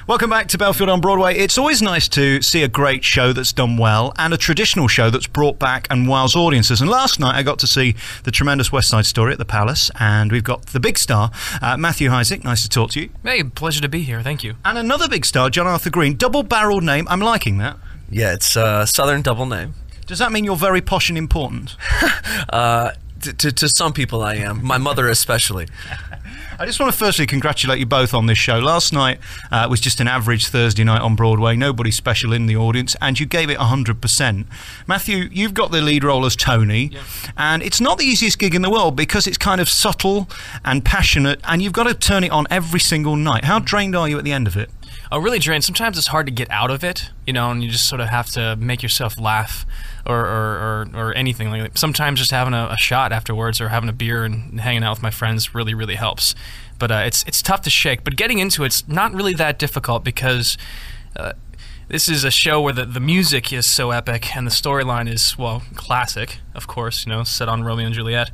Welcome back to Belfield on Broadway. It's always nice to see a great show that's done well and a traditional show that's brought back and wows audiences. And last night I got to see the tremendous West Side Story at the Palace, and we've got the big star, Matthew Hydzik. Nice to talk to you. Hey, pleasure to be here. Thank you. And another big star, John Arthur Greene. Double-barreled name. I'm liking that. Yeah, it's a Southern double name. Does that mean you're very posh and important? To some people I am. My mother especially. I just want to firstly congratulate you both on this show. Last night was just an average Thursday night on Broadway, nobody special in the audience, and you gave it 100%. Matthew, you've got the lead role as Tony, and it's not the easiest gig in the world because it's kind of subtle and passionate, and you've got to turn it on every single night. How drained are you at the end of it? Oh, really drained. Sometimes it's hard to get out of it, you know, and you just sort of have to make yourself laugh or anything like that. Sometimes just having a shot afterwards or having a beer and hanging out with my friends really, really helps. But it's tough to shake. But getting into it's not really that difficult because this is a show where the music is so epic and the storyline is, well, classic, of course, you know, set on Romeo and Juliet.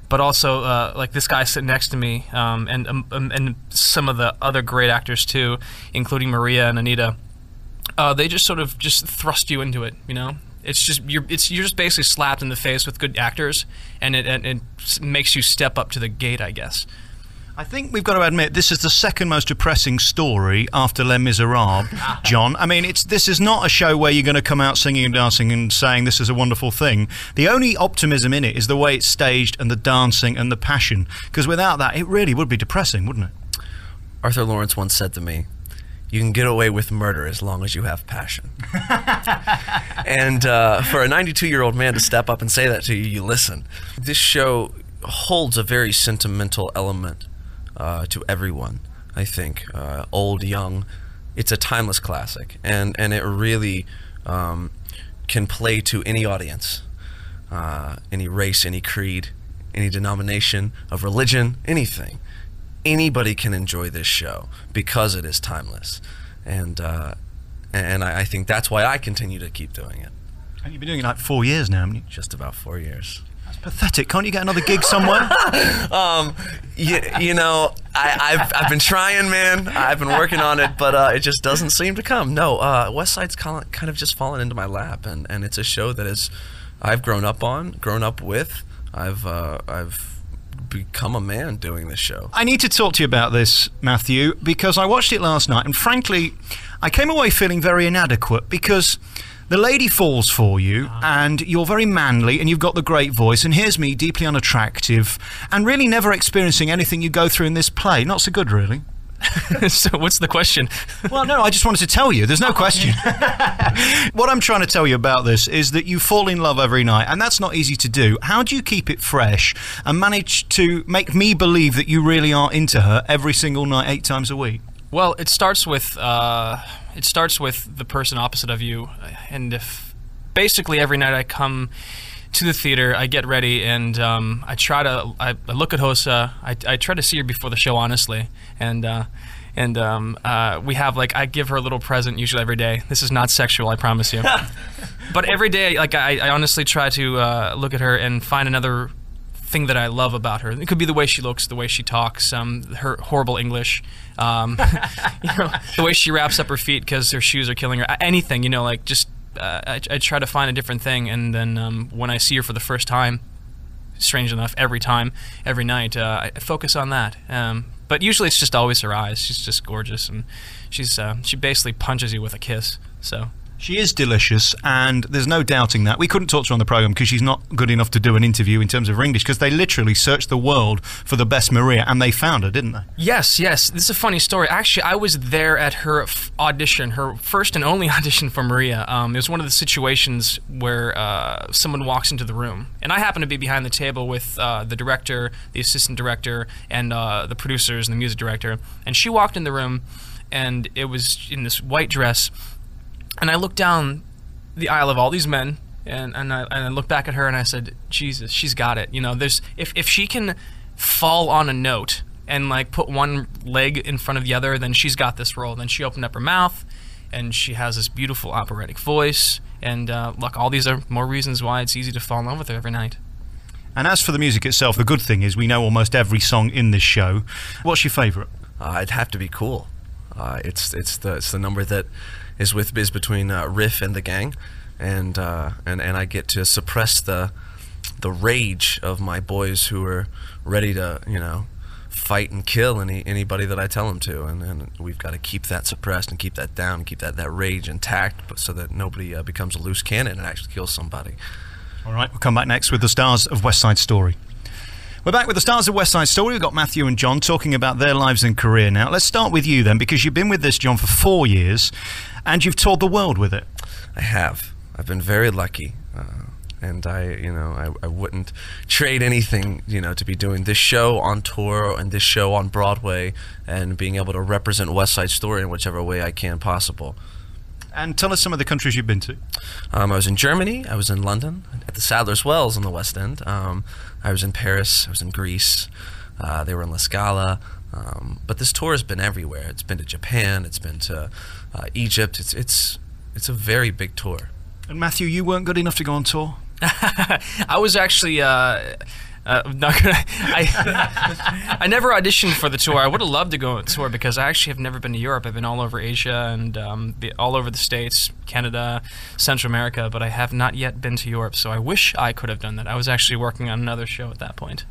But also, like this guy sitting next to me, and some of the other great actors too, including Maria and Anita. They just sort of just thrust you into it, you know. It's just you're just basically slapped in the face with good actors, and it makes you step up to the gate, I guess. I think we've got to admit this is the second most depressing story after Les Miserables, John. I mean, this is not a show where you're going to come out singing and dancing and saying this is a wonderful thing. The only optimism in it is the way it's staged and the dancing and the passion, because without that, it really would be depressing, wouldn't it? Arthur Lawrence once said to me, "You can get away with murder as long as you have passion." And for a 92-year-old man to step up and say that to you, you listen. This show holds a very sentimental element to everyone, I think, old, young. It's a timeless classic, and it really can play to any audience, any race, any creed, any denomination of religion, anything. Anybody can enjoy this show because it is timeless, and I think that's why I continue to keep doing it. And you've been doing it like 4 years now, haven't you? Just about 4 years. That's pathetic. Can't you get another gig somewhere? You know, I've been trying, man. I've been working on it, but it just doesn't seem to come. No, West Side's kind of just fallen into my lap, and it's a show that I've grown up with. I've become a man doing this show. I need to talk to you about this, Matthew, because I watched it last night, and frankly, I came away feeling very inadequate because the lady falls for you, and you're very manly, and you've got the great voice, and here's me, deeply unattractive, and really never experiencing anything you go through in this play. Not so good, really. So what's the question? Well, no, I just wanted to tell you. There's no question. What I'm trying to tell you about this is that you fall in love every night, and that's not easy to do. How do you keep it fresh and manage to make me believe that you really are into her every single night, 8 times a week? Well, it starts with the person opposite of you, and if basically every night I come to the theater, I get ready, and I look at Hosa. I try to see her before the show, honestly, and we have, like, I give her a little present usually every day. This is not sexual, I promise you. But every day, like, I honestly try to look at her and find another thing that I love about her. It could be the way she looks, the way she talks, her horrible English, you know, the way she wraps up her feet because her shoes are killing her. Anything, you know, like just I try to find a different thing, and then when I see her for the first time, strange enough, every night, I focus on that. But usually it's just always her eyes. She's just gorgeous, and she basically punches you with a kiss. So. She is delicious, and there's no doubting that. We couldn't talk to her on the programme because she's not good enough to do an interview in terms of her English, because they literally searched the world for the best Maria, and they found her, didn't they? Yes. This is a funny story. Actually, I was there at her audition, her first and only audition for Maria. It was one of the situations where someone walks into the room, and I happen to be behind the table with the director, the assistant director, and the producers and the music director, and she walked in the room, and it was in this white dress. And I looked down the aisle of all these men, and I looked back at her, and I said, Jesus, she's got it. You know, if she can fall on a note and, like, put one leg in front of the other, then she's got this role. Then she opened up her mouth, and she has this beautiful operatic voice. And look, all these are more reasons why it's easy to fall in love with her every night. And as for the music itself, the good thing is we know almost every song in this show. What's your favourite? It'd have to be Cool. It's the number that is between Riff and the gang, and I get to suppress the rage of my boys who are ready to, you know, fight and kill anybody that I tell them to, and we've got to keep that suppressed and keep that down, and keep that rage intact, but so that nobody becomes a loose cannon and actually kills somebody. All right, we'll come back next with the stars of West Side Story. We're back with the stars of West Side Story. We've got Matthew and John talking about their lives and career now. Let's start with you then, because you've been with this, John, for 4 years, and you've toured the world with it. I have. I've been very lucky. And I wouldn't trade anything, you know, to be doing this show on tour and this show on Broadway and being able to represent West Side Story in whichever way I can possible. And tell us some of the countries you've been to. I was in Germany, I was in London, at the Sadler's Wells on the West End. I was in Paris, I was in Greece, they were in La Scala. But this tour has been everywhere. It's been to Japan, it's been to Egypt. It's a very big tour. And Matthew, you weren't good enough to go on tour? I was actually not gonna. I never auditioned for the tour. I would have loved to go on tour because I actually have never been to Europe. I've been all over Asia and all over the States, Canada, Central America, but I have not yet been to Europe. So I wish I could have done that. I was actually working on another show at that point.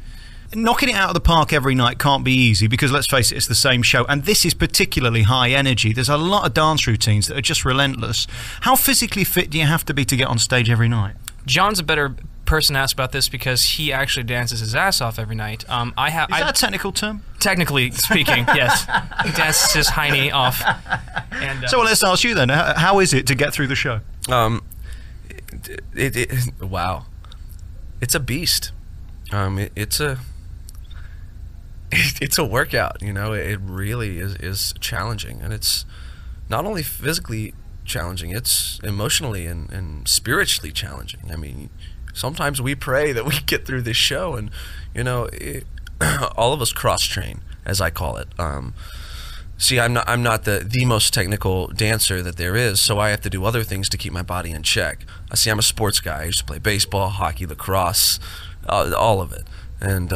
Knocking it out of the park every night can't be easy because, let's face it, it's the same show, and this is particularly high energy. There's a lot of dance routines that are just relentless. How physically fit do you have to be to get on stage every night? John's a better person to ask about this because he actually dances his ass off every night. Is that a technical term? Technically speaking, yes. He dances his hiney off. And, so let's ask you then, how is it to get through the show? Wow. It's a beast. It's a workout, you know. It really is challenging, and it's not only physically challenging, it's emotionally and spiritually challenging. I mean, sometimes we pray that we get through this show, and you know, all of us cross-train, as I call it. See, I'm not the most technical dancer that there is, so I have to do other things to keep my body in check. See, I'm a sports guy. I used to play baseball, hockey, lacrosse, all of it, and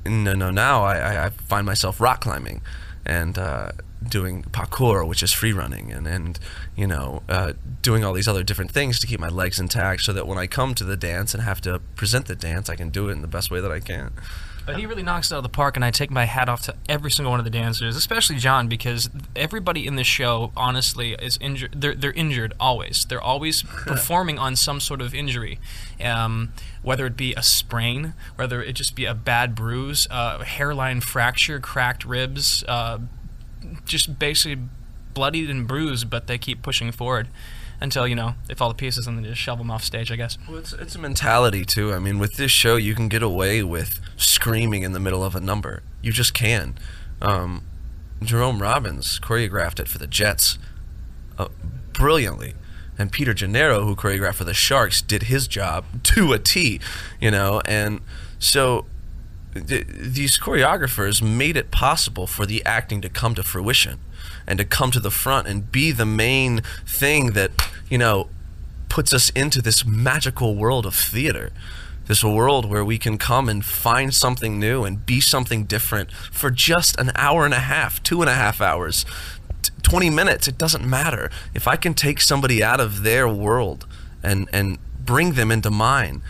now I find myself rock climbing and doing parkour, which is free running, and you know, doing all these other different things to keep my legs intact, so that when I come to the dance and have to present the dance, I can do it in the best way that I can. But he really knocks it out of the park, and I take my hat off to every single one of the dancers, especially John, because everybody in the show, honestly, is injured. They're injured always. They're always performing on some sort of injury, whether it be a sprain, whether it just be a bad bruise, a hairline fracture, cracked ribs, just basically bloodied and bruised, but they keep pushing forward until, you know, they fall to pieces and then just shove them off stage, I guess. Well, it's a mentality, too. I mean, with this show, you can get away with screaming in the middle of a number. You just can. Jerome Robbins choreographed it for the Jets brilliantly. And Peter Gennaro, who choreographed for the Sharks, did his job to a T, you know. And so these choreographers made it possible for the acting to come to fruition and to come to the front and be the main thing that, you know, puts us into this magical world of theater. This world where we can come and find something new and be something different for just an hour and a half, 2.5 hours, 20 minutes. It doesn't matter. If I can take somebody out of their world and bring them into mine,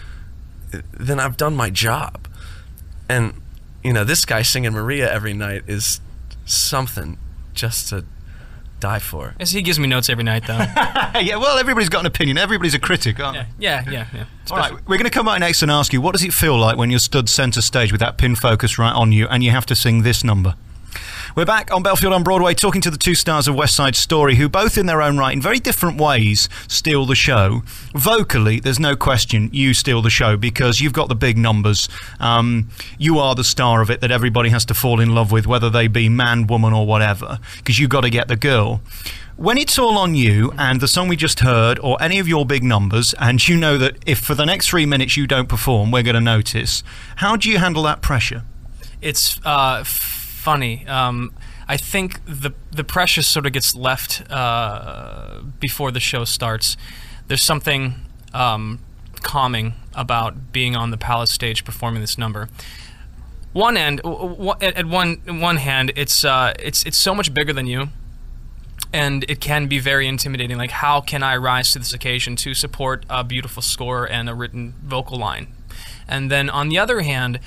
then I've done my job. And, you know, this guy singing Maria every night is something just to die for. Yes, he gives me notes every night, though. Yeah, well, everybody's got an opinion. Everybody's a critic, aren't they? Yeah. All right, we're going to come back next and ask you, what does it feel like when you're stood centre stage with that pin focus right on you and you have to sing this number? We're back on Belfield on Broadway talking to the two stars of West Side Story, who both in their own right, in very different ways, steal the show. Vocally, there's no question you steal the show because you've got the big numbers. You are the star of it that everybody has to fall in love with, whether they be man, woman or whatever, because you've got to get the girl. When it's all on you and the song we just heard or any of your big numbers, and you know that if for the next 3 minutes you don't perform, we're going to notice, how do you handle that pressure? It's funny. I think the pressure sort of gets left before the show starts. There's something calming about being on the Palace stage performing this number. one end, at one hand, it's so much bigger than you, and it can be very intimidating. Like, how can I rise to this occasion to support a beautiful score and a written vocal line? And then on the other hand,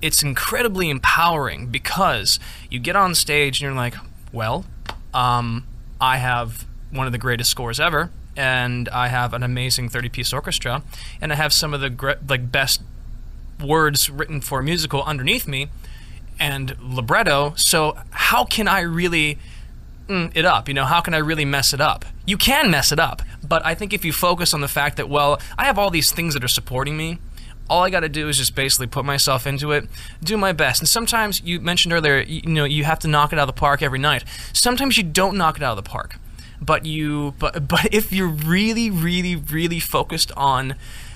it's incredibly empowering because you get on stage and you're like, well, I have one of the greatest scores ever, and I have an amazing 30-piece orchestra, and I have some of the best words written for a musical underneath me, and libretto. So how can I really it up? You know, how can I really mess it up? You can mess it up, but I think if you focus on the fact that, well, I have all these things that are supporting me, all I got to do is just basically put myself into it, do my best. And sometimes, you mentioned earlier, you have to knock it out of the park every night. Sometimes you don't knock it out of the park, but if you're really, really, really focused on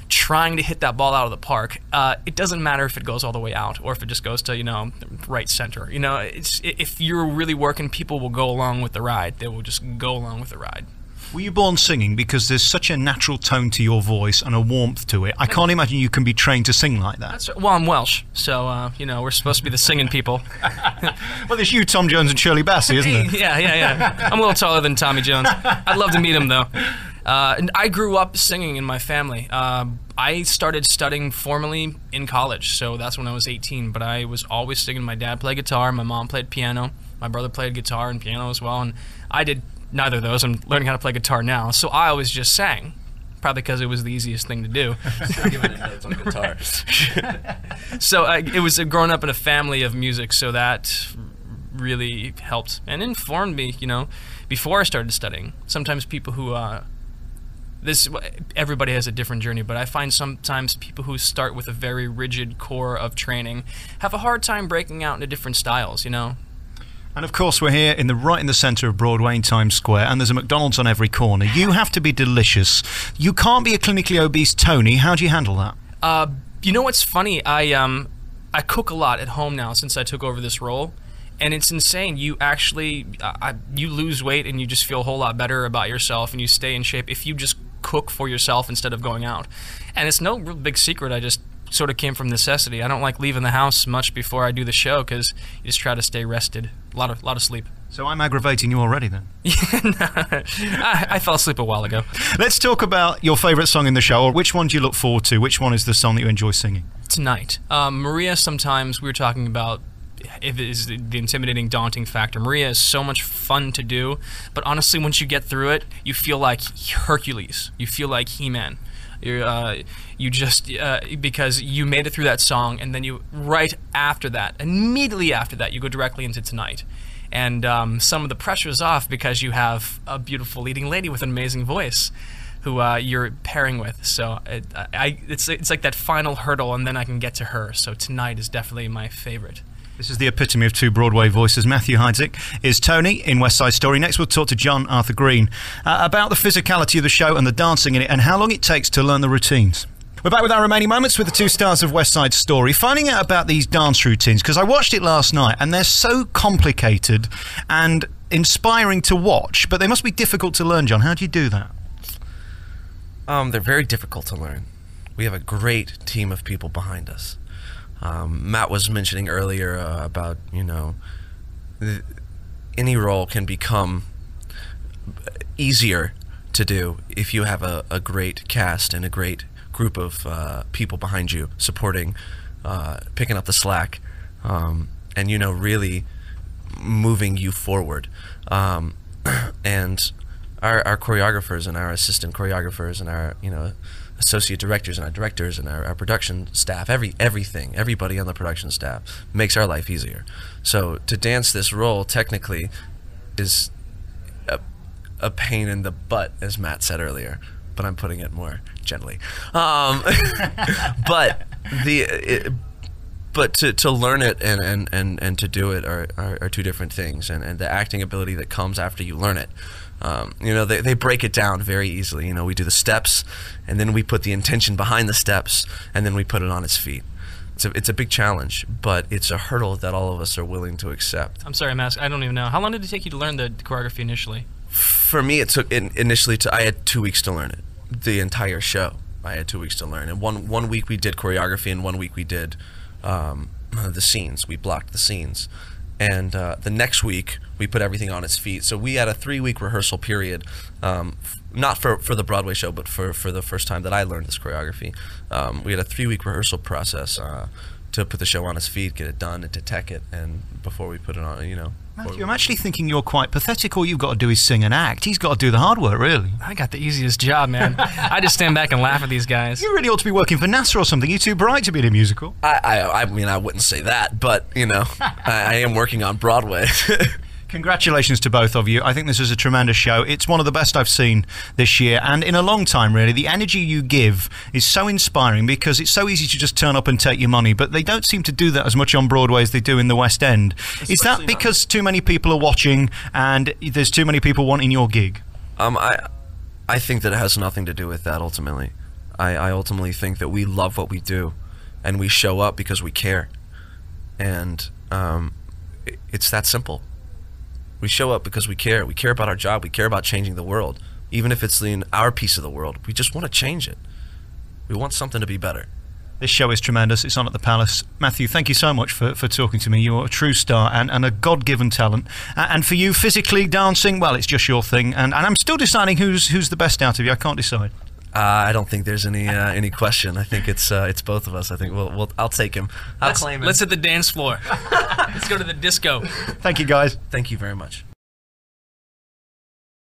trying to hit that ball out of the park, it doesn't matter if it goes all the way out or if it just goes to right center. If you're really working, people will go along with the ride. They will just go along with the ride. Were you born singing? Because there's such a natural tone to your voice and a warmth to it. I can't imagine you can be trained to sing like that. Well, I'm Welsh, so we're supposed to be the singing people. Well, there's you, Tom Jones, and Shirley Bassey, isn't there? Yeah. I'm a little taller than Tommy Jones. I'd love to meet him, though. And I grew up singing in my family. I started studying formally in college, so that's when I was 18. But I was always singing. My dad played guitar, my mom played piano, my brother played guitar and piano as well, and I did neither of those. I'm learning how to play guitar now, so I always just sang, probably because it was the easiest thing to do. Still giving it notes on guitar. So it was growing up in a family of music, so that really helped and informed me, before I started studying. Sometimes people who everybody has a different journey, but I find sometimes people who start with a very rigid core of training have a hard time breaking out into different styles, And of course, we're here right in the centre of Broadway in Times Square, and there's a McDonald's on every corner. You have to be delicious. You can't be a clinically obese Tony. How do you handle that? You know what's funny? I cook a lot at home now since I took over this role, and it's insane. You actually you lose weight and you just feel a whole lot better about yourself, and you stay in shape if you just cook for yourself instead of going out. And it's no real big secret. I just sort of came from necessity. I don't like leaving the house much before I do the show because you just try to stay rested. A lot of sleep. So I'm aggravating you already then? I fell asleep a while ago. Let's talk about your favourite song in the show, or which one do you look forward to? Which one is the song that you enjoy singing? Tonight. Maria, sometimes we were talking about if it is the intimidating, daunting factor. Maria is so much fun to do, but honestly, once you get through it, you feel like Hercules. You feel like He-Man. You just because you made it through that song, and then immediately after that, you go directly into Tonight, and some of the pressure is off because you have a beautiful leading lady with an amazing voice, who you're pairing with. So it's like that final hurdle, and then I can get to her. So Tonight is definitely my favorite. This is the epitome of two Broadway voices. Matthew Hydzik is Tony in West Side Story. Next we'll talk to John Arthur Greene about the physicality of the show and the dancing in it and how long it takes to learn the routines. We're back with our remaining moments with the two stars of West Side Story, finding out about these dance routines, because I watched it last night and they're so complicated and inspiring to watch, but they must be difficult to learn, John. How do you do that? They're very difficult to learn. We have a great team of people behind us. Matt was mentioning earlier about, any role can become easier to do if you have a great cast and a great group of people behind you supporting, picking up the slack, and, really moving you forward. And our choreographers and our assistant choreographers and our, associate directors and our directors and our production staff, everybody on the production staff makes our life easier. So to dance this role technically is a pain in the butt, as Matt said earlier, but I'm putting it more gently. But to learn it and to do it are two different things, and the acting ability that comes after you learn it. They break it down very easily. We do the steps, and then we put the intention behind the steps, and then we put it on its feet. It's a big challenge, but it's a hurdle that all of us are willing to accept. I'm sorry, I'm asking. I don't even know. How long did it take you to learn the choreography initially? For me, it took I had 2 weeks to learn it. The entire show, I had 2 weeks to learn. And one week we did choreography, and 1 week we did the scenes. We blocked the scenes. And the next week, we put everything on its feet. So we had a 3-week rehearsal period, not for the Broadway show, but for the first time that I learned this choreography. We had a 3-week rehearsal process to put the show on its feet, get it done, and to tech it, and before we put it on, you know. Matthew, I'm actually thinking you're quite pathetic. All you've got to do is sing and act. He's got to do the hard work, really. I got the easiest job, man. I just stand back and laugh at these guys. You really ought to be working for NASA or something. You're too bright to be in a musical. I mean, I wouldn't say that, but, you know, I am working on Broadway. Congratulations to both of you. I think this is a tremendous show. It's one of the best I've seen this year, and in a long time, really. The energy you give is so inspiring because it's so easy to just turn up and take your money, but they don't seem to do that as much on Broadway as they do in the West End. Is that because too many people are watching and there's too many people wanting your gig? I think that it has nothing to do with that, ultimately. I ultimately think that we love what we do, and we show up because we care. And it's that simple. We show up because we care. We care about our job. We care about changing the world. Even if it's in our piece of the world, we just want to change it. We want something to be better. This show is tremendous. It's on at the Palace. Matthew, thank you so much for talking to me. You're a true star and a God-given talent. And for you, physically, dancing, well, it's just your thing. And I'm still deciding who's the best out of you. I can't decide. I don't think there's any question. I think it's both of us. I think I'll take him. I'll claim him. Let's hit the dance floor. Let's go to the disco. Thank you, guys. Thank you very much.